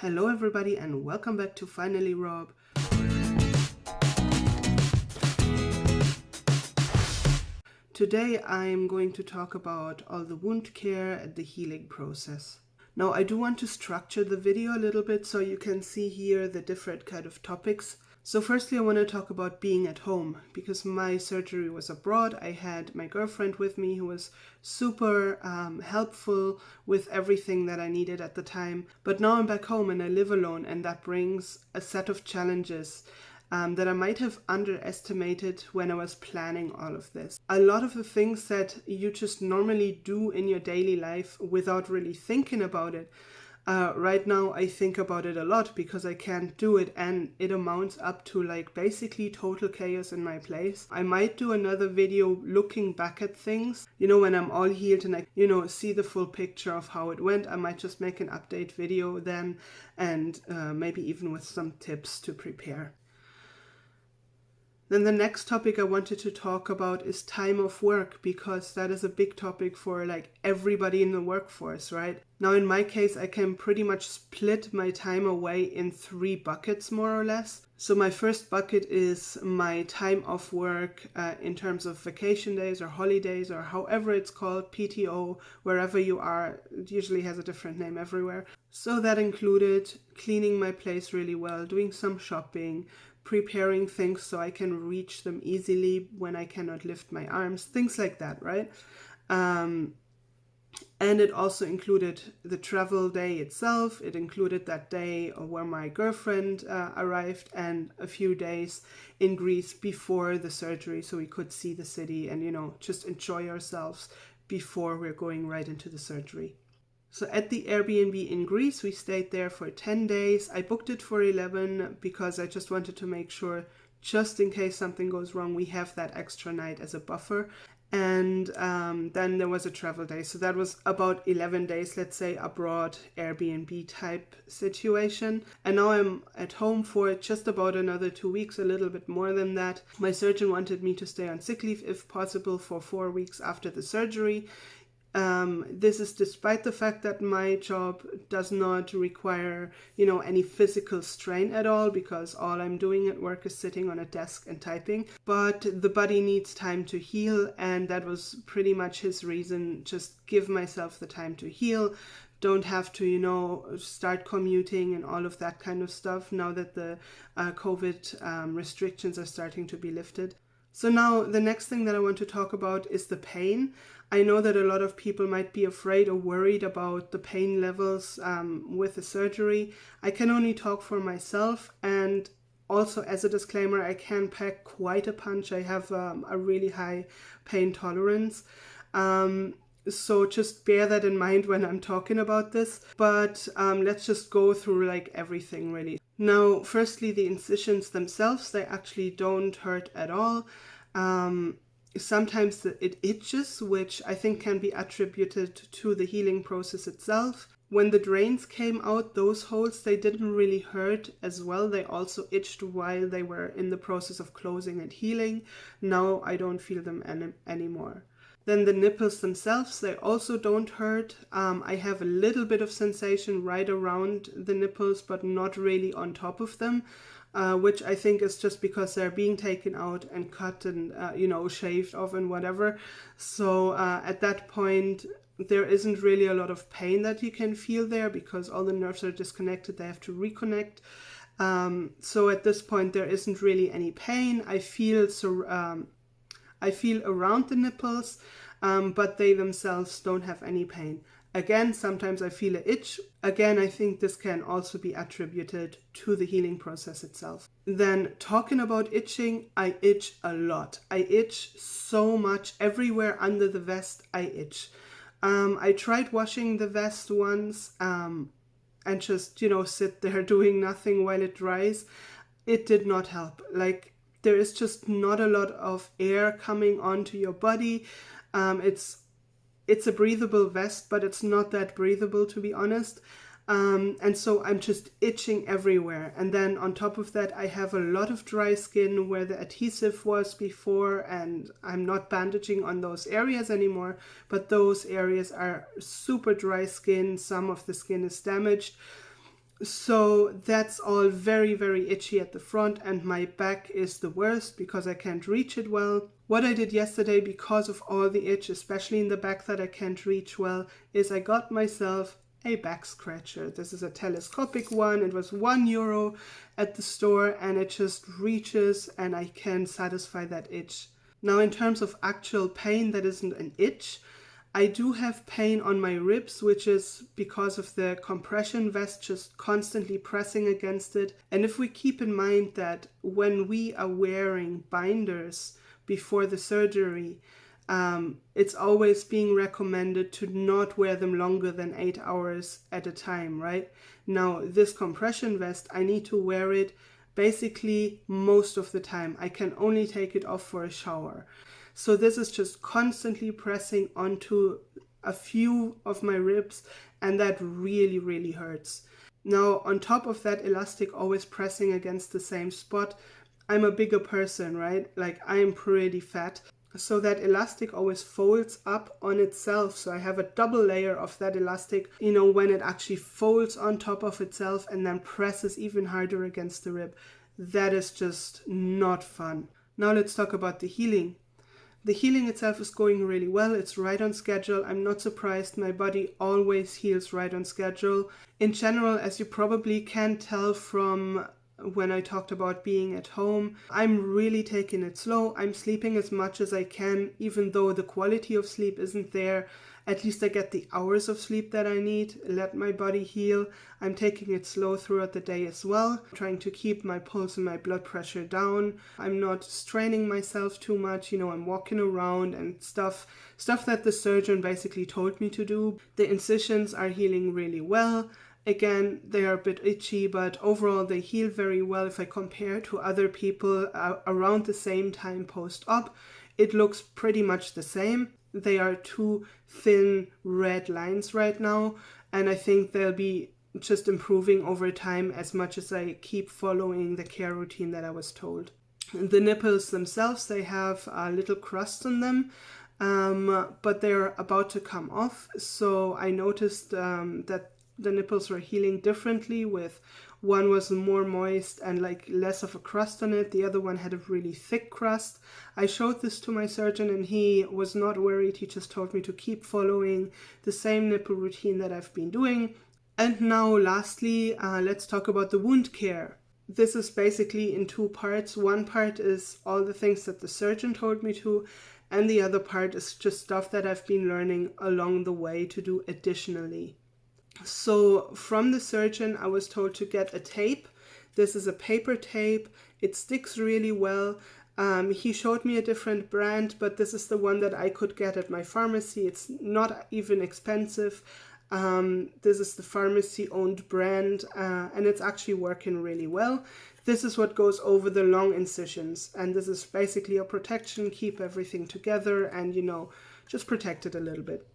Hello, everybody, and welcome back to Finally Rob. Today, I'm going to talk about all the wound care and the healing process. Now, I do want to structure the video a little bit so you can see here the different kind of topics. So firstly, I want to talk about being at home because my surgery was abroad. I had my girlfriend with me who was super helpful with everything that I needed at the time. But now I'm back home and I live alone, and that brings a set of challenges that I might have underestimated when I was planning all of this. A lot of the things that you just normally do in your daily life without really thinking about it. Right now I think about it a lot because I can't do it, and it amounts up to like basically total chaos in my place. I might do another video looking back at things, when I'm all healed and I, see the full picture of how it went. I might just make an update video then, and maybe even with some tips to prepare. Then the next topic I wanted to talk about is time off work, because that is a big topic for like everybody in the workforce, right? Now in my case, I can pretty much split my time away in 3 buckets more or less. So my first bucket is my time off work in terms of vacation days or holidays or however it's called, PTO, wherever you are. It usually has a different name everywhere. So that included cleaning my place really well, doing some shopping, preparing things so I can reach them easily when I cannot lift my arms, things like that, right? And it also included the travel day itself. It included that day where my girlfriend arrived and a few days in Greece before the surgery so we could see the city and, just enjoy ourselves before we're going right into the surgery. So at the Airbnb in Greece, we stayed there for 10 days. I booked it for 11 because I just wanted to make sure, just in case something goes wrong, we have that extra night as a buffer. And then there was a travel day. So that was about 11 days, let's say, abroad Airbnb type situation. And now I'm at home for just about another 2 weeks, a little bit more than that. My surgeon wanted me to stay on sick leave if possible for 4 weeks after the surgery. This is despite the fact that my job does not require, any physical strain at all, because all I'm doing at work is sitting on a desk and typing. But the body needs time to heal, and that was pretty much his reason. Just give myself the time to heal. Don't have to, start commuting and all of that kind of stuff now that the COVID restrictions are starting to be lifted. So now the next thing that I want to talk about is the pain. I know that a lot of people might be afraid or worried about the pain levels with the surgery. I can only talk for myself, and also as a disclaimer, I can pack quite a punch. I have a really high pain tolerance. So just bear that in mind when I'm talking about this. But let's just go through like everything really. Now, firstly, the incisions themselves, they actually don't hurt at all. Sometimes it itches, which I think can be attributed to the healing process itself. When the drains came out, those holes, they didn't really hurt as well. They also itched while they were in the process of closing and healing. Now I don't feel them anymore. Then the nipples themselves, they also don't hurt. I have a little bit of sensation right around the nipples, but not really on top of them, which I think is just because they're being taken out and cut and, shaved off and whatever. So at that point, there isn't really a lot of pain that you can feel there because all the nerves are disconnected. They have to reconnect. So at this point, there isn't really any pain. I feel around the nipples, but they themselves don't have any pain. Again, sometimes I feel an itch. Again, I think this can also be attributed to the healing process itself. Then talking about itching, I itch a lot. I itch so much. Everywhere under the vest, I itch. I tried washing the vest once and just, sit there doing nothing while it dries. It did not help. Like, there is just not a lot of air coming onto your body. It's a breathable vest, but it's not that breathable, to be honest. And so I'm just itching everywhere. And then on top of that, I have a lot of dry skin where the adhesive was before, and I'm not bandaging on those areas anymore, but those areas are super dry skin. Some of the skin is damaged. So that's all very, very itchy at the front, and my back is the worst because I can't reach it well. What I did yesterday, because of all the itch, especially in the back that I can't reach well, is I got myself a back scratcher. This is a telescopic one. It was €1 at the store, and it just reaches and I can satisfy that itch. Now, in terms of actual pain, that isn't an itch. I do have pain on my ribs, which is because of the compression vest just constantly pressing against it. And if we keep in mind that when we are wearing binders before the surgery, it's always being recommended to not wear them longer than 8 hours at a time, right? Now, this compression vest, I need to wear it basically most of the time. I can only take it off for a shower. So this is just constantly pressing onto a few of my ribs, and that really, really hurts. Now, on top of that elastic always pressing against the same spot, I'm a bigger person, right? Like, I'm pretty fat. So that elastic always folds up on itself. So I have a double layer of that elastic, when it actually folds on top of itself and then presses even harder against the rib. That is just not fun. Now let's talk about the healing. The healing itself is going really well. It's right on schedule. I'm not surprised. My body always heals right on schedule. In general, as you probably can tell from when I talked about being at home, I'm really taking it slow. I'm sleeping as much as I can, even though the quality of sleep isn't there. At least I get the hours of sleep that I need, let my body heal. I'm taking it slow throughout the day as well, trying to keep my pulse and my blood pressure down. I'm not straining myself too much, I'm walking around and stuff that the surgeon basically told me to do. The incisions are healing really well. Again, they are a bit itchy, but overall they heal very well. If I compare to other people around the same time post-op, it looks pretty much the same. They are two thin red lines right now, and I think they'll be just improving over time as much as I keep following the care routine that I was told. The nipples themselves, they have a little crust on them, but they're about to come off. So I noticed that the nipples were healing differently. With one was more moist and like less of a crust on it. The other one had a really thick crust. I showed this to my surgeon and he was not worried. He just told me to keep following the same nipple routine that I've been doing. And now lastly, let's talk about the wound care. This is basically in two parts. One part is all the things that the surgeon told me to, and the other part is just stuff that I've been learning along the way to do additionally. So from the surgeon, I was told to get a tape. This is a paper tape. It sticks really well. He showed me a different brand, but this is the one that I could get at my pharmacy. It's not even expensive. This is the pharmacy-owned brand, and it's actually working really well. This is what goes over the long incisions, and this is basically a protection, keep everything together, and just protect it a little bit.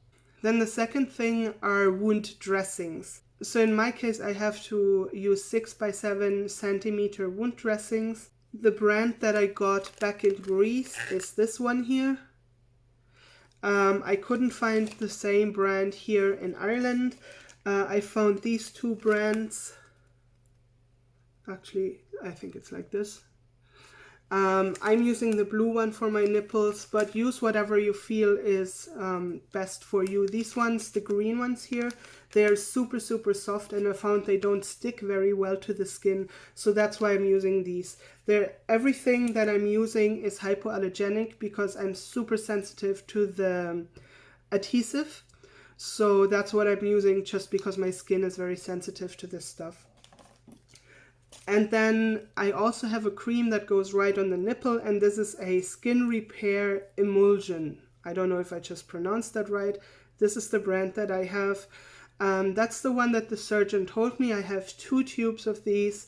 Then the second thing are wound dressings. So in my case, I have to use 6x7 centimeter wound dressings. The brand that I got back in Greece is this one here. I couldn't find the same brand here in Ireland. I found these two brands. Actually, I think it's like this. I'm using the blue one for my nipples, but use whatever you feel is best for you. These ones, the green ones here, they're super, super soft, and I found they don't stick very well to the skin, so that's why I'm using these. Everything that I'm using is hypoallergenic because I'm super sensitive to the adhesive, so that's what I'm using just because my skin is very sensitive to this stuff. And then I also have a cream that goes right on the nipple, and this is a skin repair emulsion. I don't know if I just pronounced that right. This is the brand that I have. That's the one that the surgeon told me. I have 2 tubes of these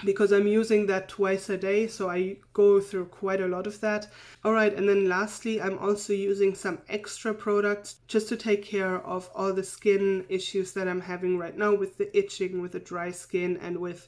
because I'm using that twice a day, so I go through quite a lot of that. Alright, and then lastly, I'm also using some extra products just to take care of all the skin issues that I'm having right now with the itching, with the dry skin, and with,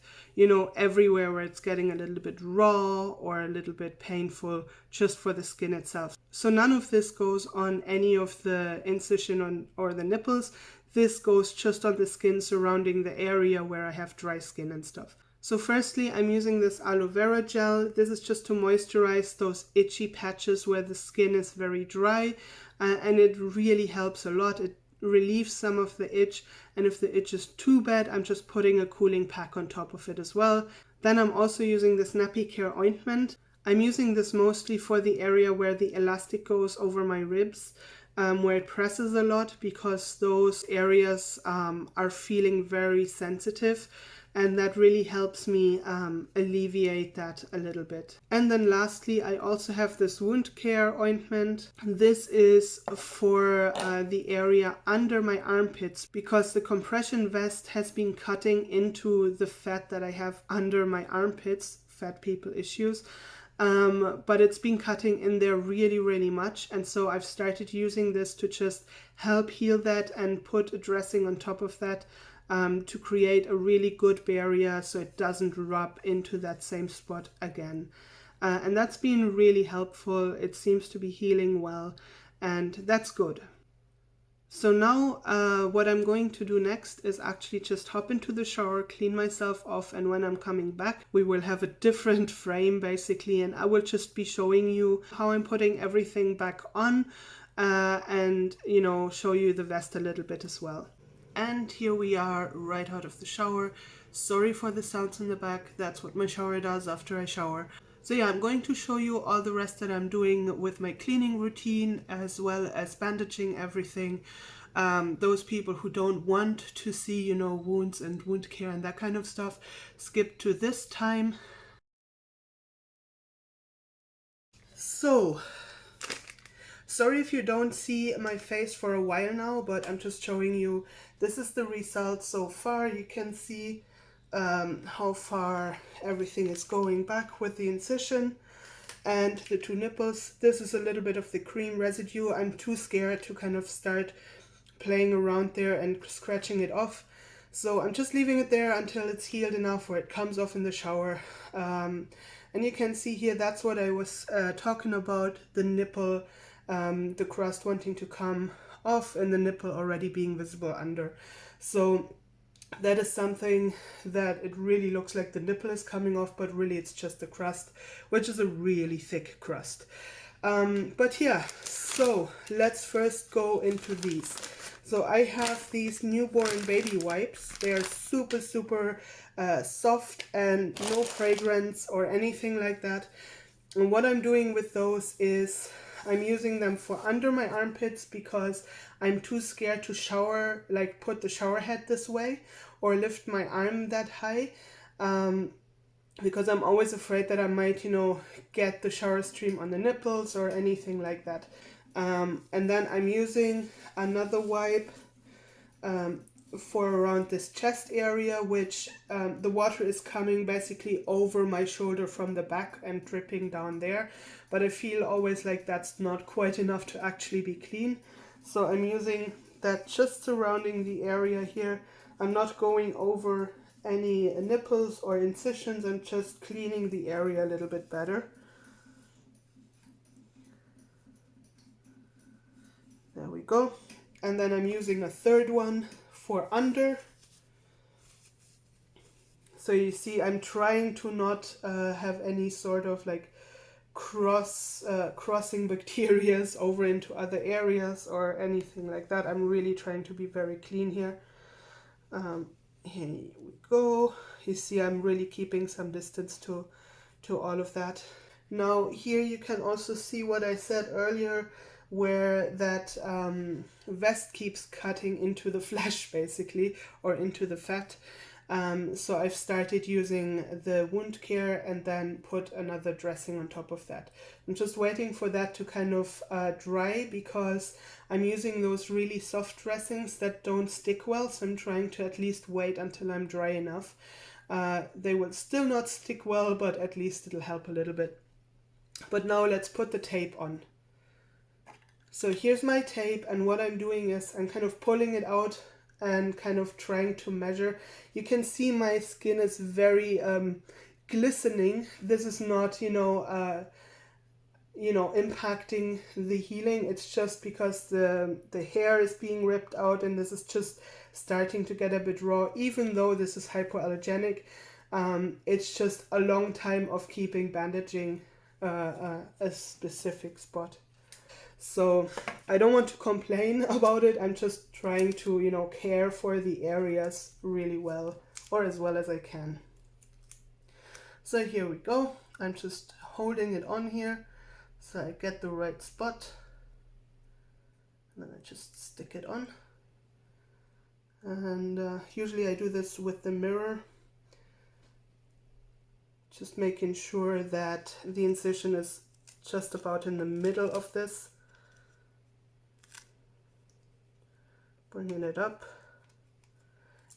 everywhere where it's getting a little bit raw or a little bit painful just for the skin itself. So none of this goes on any of the incision or the nipples. This goes just on the skin surrounding the area where I have dry skin and stuff. So firstly, I'm using this aloe vera gel. This is just to moisturize those itchy patches where the skin is very dry, and it really helps a lot. It relieves some of the itch, and if the itch is too bad, I'm just putting a cooling pack on top of it as well. Then I'm also using this Nappy Care ointment. I'm using this mostly for the area where the elastic goes over my ribs, where it presses a lot, because those areas are feeling very sensitive, and that really helps me alleviate that a little bit. And then lastly, I also have this wound care ointment. This is for the area under my armpits, because the compression vest has been cutting into the fat that I have under my armpits, fat people issues. But it's been cutting in there really much, and so I've started using this to just help heal that and put a dressing on top of that, to create a really good barrier so it doesn't rub into that same spot again. And that's been really helpful. It seems to be healing well, and that's good. So now what I'm going to do next is actually just hop into the shower, clean myself off, and when I'm coming back, we will have a different frame basically, and I will just be showing you how I'm putting everything back on, and show you the vest a little bit as well. And here we are right out of the shower. Sorry for the sounds in the back, that's what my shower does after I shower. So yeah, I'm going to show you all the rest that I'm doing with my cleaning routine, as well as bandaging everything. Those people who don't want to see, wounds and wound care and that kind of stuff, skip to this time. So, sorry if you don't see my face for a while now, but I'm just showing you, this is the result so far. You can see how far everything is going back with the incision and the two nipples. This is a little bit of the cream residue. I'm too scared to kind of start playing around there and scratching it off, so I'm just leaving it there until it's healed enough where it comes off in the shower. And you can see here, that's what I was talking about, the nipple, the crust wanting to come off and the nipple already being visible under. So that is something that it really looks like the nipple is coming off, but really it's just the crust, which is a really thick crust. But yeah, so let's first go into these. So I have these newborn baby wipes. They're super soft and no fragrance or anything like that. And what I'm doing with those is I'm using them for under my armpits, because I'm too scared to shower, like put the shower head this way or lift my arm that high, because I'm always afraid that I might, get the shower stream on the nipples or anything like that. And then I'm using another wipe for around this chest area, which the water is coming basically over my shoulder from the back and dripping down there, but I feel always like that's not quite enough to actually be clean. So I'm using that just surrounding the area here. I'm not going over any nipples or incisions, I'm just cleaning the area a little bit better. There we go. And then I'm using a third one for under. So you see, I'm trying to not have any sort of like crossing bacteria over into other areas or anything like that. I'm really trying to be very clean here. Here we go. You see, I'm really keeping some distance to all of that. Now here you can also see what I said earlier, where that vest keeps cutting into the flesh basically, or into the fat. So I've started using the wound care and then put another dressing on top of that. I'm just waiting for that to kind of dry, because I'm using those really soft dressings that don't stick well, so I'm trying to at least wait until I'm dry enough. They will still not stick well, but at least it'll help a little bit. But now let's put the tape on. So here's my tape, and what I'm doing is I'm kind of pulling it out and kind of trying to measure. You can see my skin is very glistening. This is not, you know, impacting the healing. It's just because the hair is being ripped out and this is just starting to get a bit raw. Even though this is hypoallergenic, it's just a long time of keeping bandaging a specific spot. So I don't want to complain about it. I'm just trying to, you know, care for the areas really well, or as well as I can. So here we go. I'm just holding it on here so I get the right spot. And then I just stick it on. And usually I do this with the mirror. Just making sure that the incision is just about in the middle of this. Bringing it up.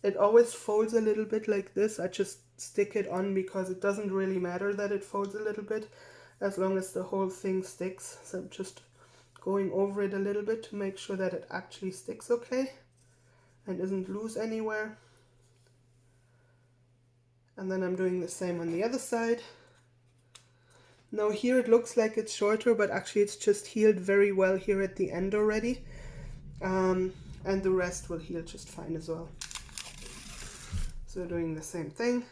It always folds a little bit like this. I just stick it on because it doesn't really matter that it folds a little bit as long as the whole thing sticks. So I'm just going over it a little bit to make sure that it actually sticks okay and isn't loose anywhere. And then I'm doing the same on the other side. Now here it looks like it's shorter, but actually it's just healed very well here at the end already. And the rest will heal just fine as well. So doing the same thing.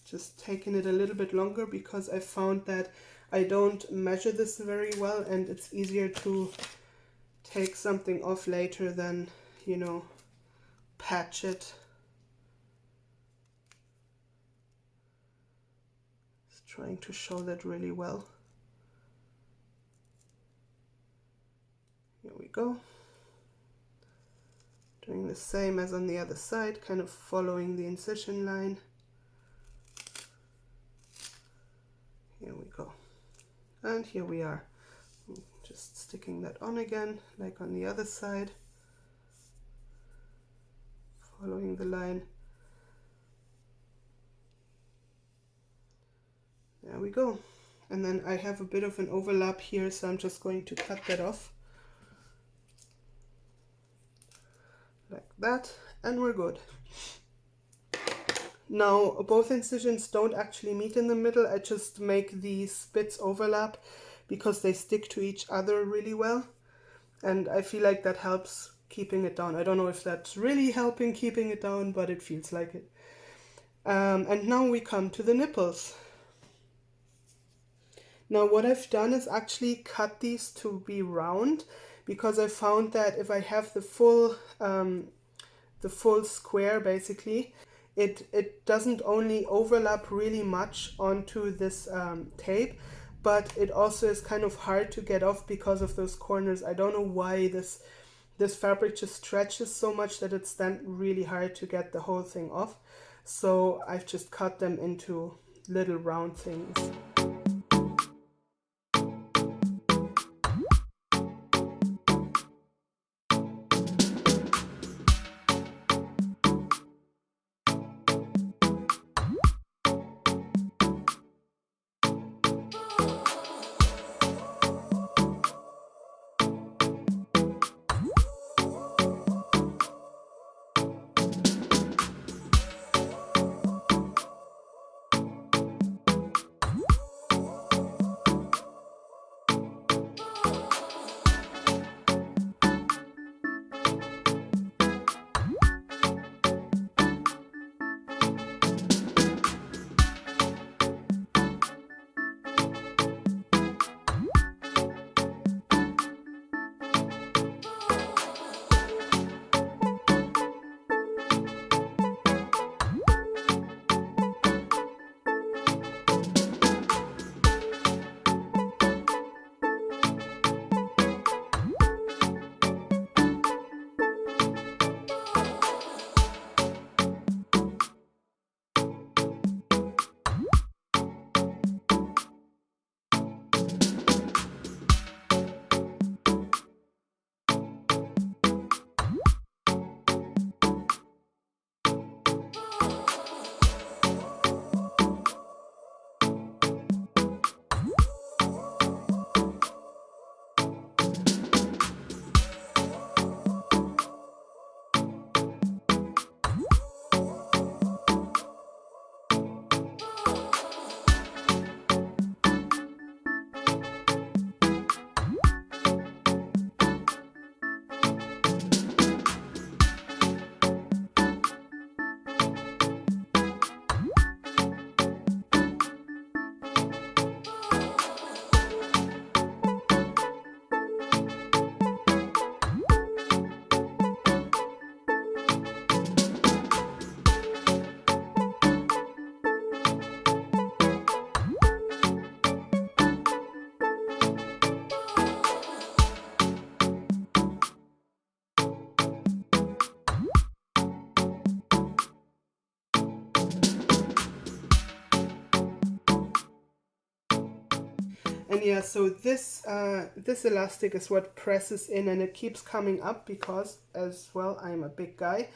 Just taking it a little bit longer because I found that I don't measure this very well and it's easier to take something off later than, you know, patch it. Just trying to show that really well. Here we go. Doing the same as on the other side, kind of following the incision line. Here we go. And here we are. Just sticking that on again, like on the other side. Following the line. There we go. And then I have a bit of an overlap here, so I'm just going to cut that off. Like that, and we're good. Now, both incisions don't actually meet in the middle. I just make these bits overlap because they stick to each other really well. And I feel like that helps keeping it down. I don't know if that's really helping keeping it down, but it feels like it. And now we come to the nipples. Now what I've done is actually cut these to be round because I found that if I have the full square basically, it doesn't only overlap really much onto this tape, but it also is kind of hard to get off because of those corners. I don't know why this fabric just stretches so much that it's then really hard to get the whole thing off. So I've just cut them into little round things. And yeah, so this this elastic is what presses in, and it keeps coming up because, as well, I'm a big guy.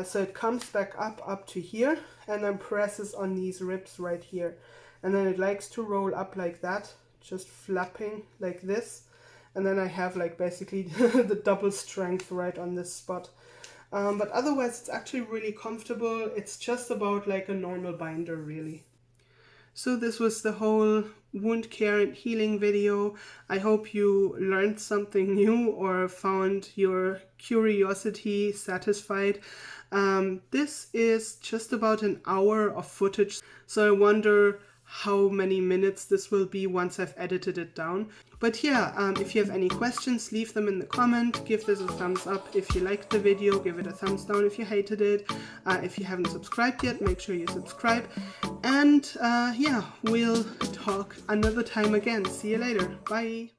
So it comes back up to here, and then presses on these ribs right here. And then it likes to roll up like that, just flapping like this. And then I have like basically the double strength right on this spot. But otherwise it's actually really comfortable. It's just about like a normal binder, really. So this was the whole wound care and healing video. I hope you learned something new or found your curiosity satisfied. This is just about an hour of footage, so I wonder how many minutes this will be once I've edited it down. But yeah, if you have any questions, leave them in the comment. Give this a thumbs up if you liked the video, give it a thumbs down if you hated it. If you haven't subscribed yet, make sure you subscribe. And yeah, we'll talk another time again. See you later. Bye.